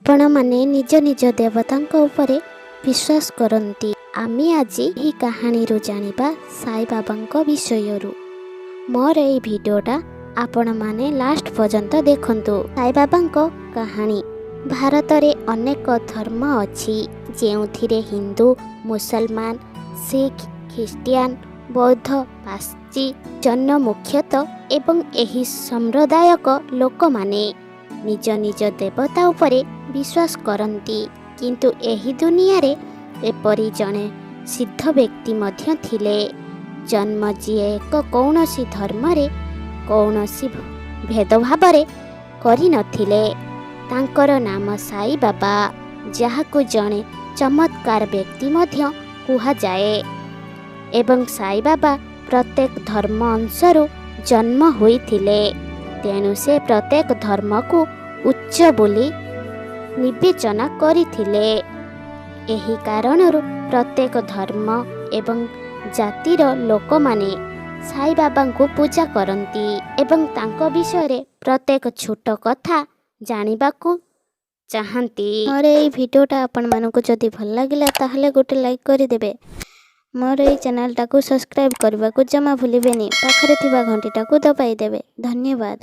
आपण माने निज निज देवतांक उपरे विश्वास करती। आमे आज यही कहानी जानिबा साई बाबांक विषयरु। मोर ए भिडियोटा आपण माने लास्ट पर्यंत देखंतु। साई बाबांक कहानी। भारत रे अनेक धर्म अछि जेउथिरे हिंदू, मुसलमान, सिख, ख्रिस्टियान, बौद्ध, पारसी जन मुख्यतः एवं एही संप्रदायक लोक माने निज निज देवता उपरे विश्वास करती। किंतु एही दुनिया रे एपरी जने सिद्ध व्यक्ति मध्य थिले जन्म जिए एक कौनसी धर्म रे कौनसी भेदभाव रे करि नथिले। तांकर नाम साई बाबा, जहाकु जने चमत्कार व्यक्ति मध्य कुहा जाए। एवं साई बाबा प्रत्येक धर्म अंशरु जन्म होइथिले, तेणु से प्रत्येक धर्म को उच्च बोली विवेचना करिथिले। एही कारणरु प्रत्येक धर्म एवं जातिर लोक माने साई बाबा को पूजा करती एवं तांको विषय रे प्रत्येक छोट कथा जानिबा को चाहती। मोर ए भिडियोटा आपण मानकु जदि भल लागिला ताहले गोटे लाइक करि देबे। मोर ए चैनल टाकू सब्सक्राइब करबा को जमा भूलिबेनी। पाखरे थिबा घंटीटा को दबाई देबे। धन्यवाद।